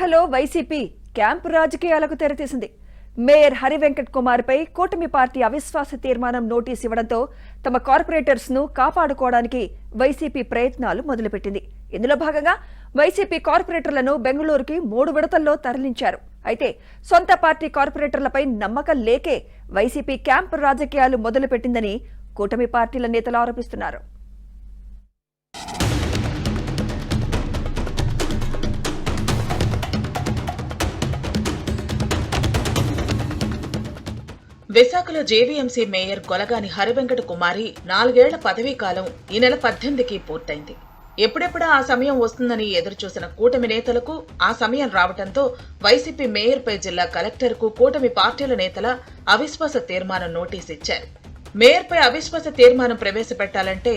Hello YCP camp రాజకీయాలకు తెరతీసింది. Mayor హరివెంకట్ Kumar పై కూటమి party అవిశ్వాస తీర్మానం నోటీసు ఇవ్వడంతో తమ కార్పొరేటర్స్ ను కాపాడుకోవడానికి వైసీపీ ప్రయత్నాలు మొదలుపెట్టింది. ఇందులో భాగంగా వైసీపీ కార్పొరేటర్లను బెంగళూరుకి 3 విడతల్లో తరలించారు. అయితే సొంత పార్టీ కార్పొరేటర్లపై నమ్మకం లేకే వైసీపీ క్యాంపు రాజకీయాలు మొదలుపెట్టిందని కూటమి పార్టీల నేతలు ఆరోపిస్తున్నారు. విశాఖలో జేవీఎంసీ మేయర్ గొలగాని హరివెంకట కుమారి 4 ఏళ్ల పదవీ కాలం ఈ నెల 18కి పూర్తయింది. ఎప్పుడెప్పుడా ఆ సమయం వస్తుందని ఎదురుచూసిన కూటమి నేతలకు ఆ సమయం రావడంతో వైసీపీ మేయర్పై జిల్లా కలెక్టర్కు కూటమి పార్టీల నేతల అవిశ్వాస తీర్మానం నోటీసు ఇచ్చారు. మేయర్పై అవిశ్వాస తీర్మానం ప్రవేశపెట్టాలంటే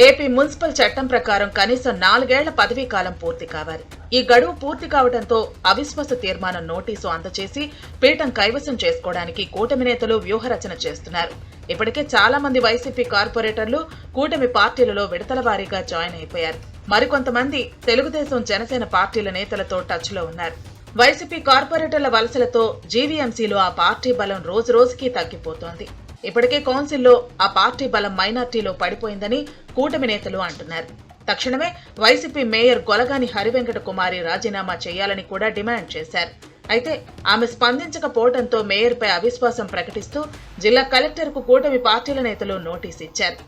ఏపీ మున్సిపల్ చట్టం ప్రకారం కనీసం 4 ఏళ్ల పదవీ కాలం పూర్తి కావాలి. ఈ గడువు పూర్తి కావడంతో అవిశ్వాస తీర్మానం నోటీసు అందజేసి పీఠం కైవసం చేసుకోవడానికి కూటమి నేతలు వ్యూహరచన చేస్తున్నారు. ఇప్పటికే చాలా మంది వైసీపీ కార్పొరేటర్లు కూటమి పార్టీలలో విడతల వారీగా జాయిన్ అయిపోయారు. మరికొంతమంది తెలుగుదేశం జనసేన పార్టీల నేతలతో టచ్ లో ఉన్నారు. వైసీపీ కార్పొరేటర్ల వలసలతో జీవీఎంసీలో ఆ పార్టీ బలం రోజు రోజుకి తగ్గిపోతోంది. ఇప్పటికే కౌన్సిల్లో ఆ పార్టీ బలం మైనార్టీలో పడిపోయిందని కూటమి నేతలు అంటున్నారు. తక్షణమే వైసీపీ మేయర్ గొలగాని హరివెంకట కుమారి రాజీనామా చేయాలని కూడా డిమాండ్ చేశారు. అయితే ఆమె స్పందించకపోవడంతో మేయర్పై అవిశ్వాసం ప్రకటిస్తూ జిల్లా కలెక్టర్కు కూటమి పార్టీల నేతలు నోటీసు ఇచ్చారు.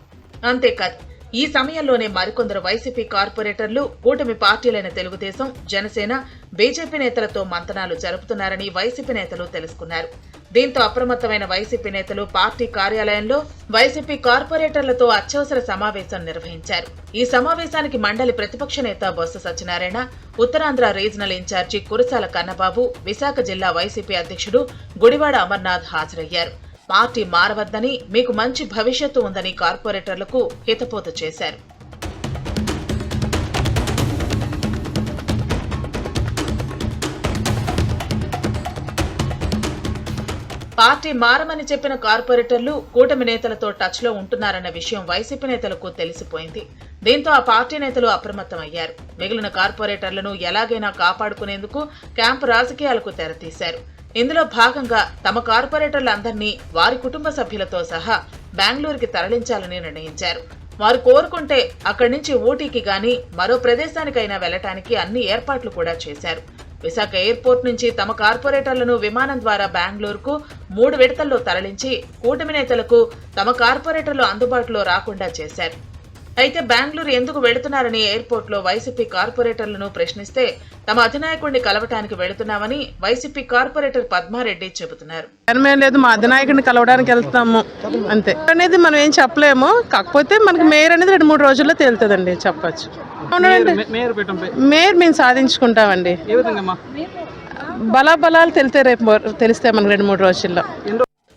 అంతేకాదు ఈ సమయంలోనే మరికొందరు వైసీపీ కార్పొరేటర్లు కూటమి పార్టీలైన తెలుగుదేశం, జనసేన, బీజేపీ నేతలతో మంతనాలు జరుపుతున్నారని వైసీపీ నేతలు తెలుసుకున్నారు. దీంతో అప్రమత్తమైన వైసీపీ నేతలు పార్టీ కార్యాలయంలో వైసీపీ కార్పొరేటర్లతో అత్యవసర సమావేశం నిర్వహించారు. ఈ సమావేశానికి మండలి ప్రతిపక్ష నేత బొత్స సత్యనారాయణ, ఉత్తరాంధ్ర రీజనల్ ఇన్ఛార్జి కురసాల కన్నబాబు, విశాఖ జిల్లా వైసీపీ అధ్యక్షుడు గుడివాడ అమర్నాథ్ హాజరయ్యారు. పార్టీ మారవద్దని, మీకు మంచి భవిష్యత్తు ఉందని కార్పొరేటర్లకు హితబోధ చేశారు. పార్టీ మారమని చెప్పిన కార్పొరేటర్లు కూటమి నేతలతో టచ్ లో ఉంటున్నారన్న విషయం వైసీపీ నేతలకు తెలిసిపోయింది. దీంతో ఆ పార్టీ నేతలు అప్రమత్తమయ్యారు. మిగిలిన కార్పొరేటర్లను ఎలాగైనా కాపాడుకునేందుకు క్యాంపు రాజకీయాలకు తెరతీశారు. ఇందులో భాగంగా తమ కార్పొరేటర్లందరినీ వారి కుటుంబ సభ్యులతో సహా బెంగళూరుకి తరలించాలని నిర్ణయించారు. వారు కోరుకుంటే అక్కడి నుంచి ఊటీకి గాని మరో ప్రదేశానికైనా వెళ్లటానికి అన్ని ఏర్పాట్లు కూడా చేశారు. విశాఖ ఎయిర్పోర్ట్ నుంచి తమ కార్పొరేటర్లను విమానం ద్వారా బెంగళూరుకు 3 విడతల్లో తరలించి కూటమి నేతలకు తమ కార్పొరేటర్లు అందుబాటులో రాకుండా చేశారు. అయితే బెంగళూరు ఎందుకు వెళుతున్నారని ఎయిర్పోర్ట్ లో వైసీపీ కార్పొరేటర్లను ప్రశ్నిస్తే తమ అధినాయకుడిని కలవటానికి వెళుతున్నామని వైసీపీ కార్పొరేటర్ పద్మారెడ్డి చెబుతున్నారు. లేదు, మా అధినాయకుడిని కలవడానికి వెళ్తాము అంతే అనేది మనం ఏం చెప్పలేము. కాకపోతే మనకి మేయర్ అనేది 2-3 రోజుల్లో తేలుతుందండి, చెప్పచ్చు. మేయర్ మేము సాధించుకుంటామండి. బలాబలాలు తెలిస్తే మనకు 2-3 రోజుల్లో.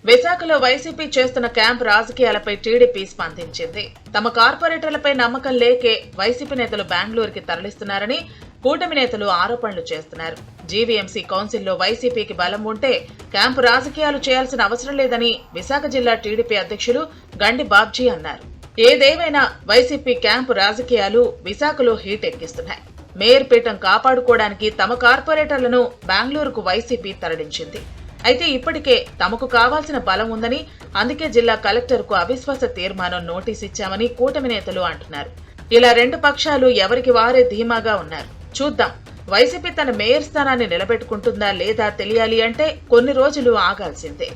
విశాఖలో వైసీపీ చేస్తున్న క్యాంప్ రాజకీయాలపై టీడీపీ స్పందించింది. తమ కార్పొరేటర్లపై నమ్మకం లేకే వైసీపీ నేతలు బెంగళూరుకి తరలిస్తున్నారని కూటమి నేతలు ఆరోపణలు చేస్తున్నారు. జీవీఎంసీ కౌన్సిల్లో వైసీపీకి బలం ఉంటే క్యాంపు రాజకీయాలు చేయాల్సిన అవసరం లేదని విశాఖ జిల్లా టీడీపీ అధ్యక్షులు గండి బాబ్జీ అన్నారు. ఏదేమైనా వైసీపీ క్యాంపు రాజకీయాలు విశాఖలో హీట్ ఎక్కిస్తున్నాయి. మేయర్ పీఠం కాపాడుకోవడానికి తమ కార్పొరేటర్లను బెంగళూరుకు వైసీపీ తరలించింది. అయితే ఇప్పటికే తమకు కావాల్సిన బలం ఉందని, అందుకే జిల్లా కలెక్టర్కు అవిశ్వాస తీర్మానం నోటీసు ఇచ్చామని కూటమి నేతలు అంటున్నారు. ఇలా 2 పక్షాలు ఎవరికి వారే ధీమాగా ఉన్నారు. చూద్దాం, వైసీపీ తన మేయర్ స్థానాన్ని నిలబెట్టుకుంటుందా లేదా తెలియాలి అంటే కొన్ని రోజులు ఆగాల్సిందే.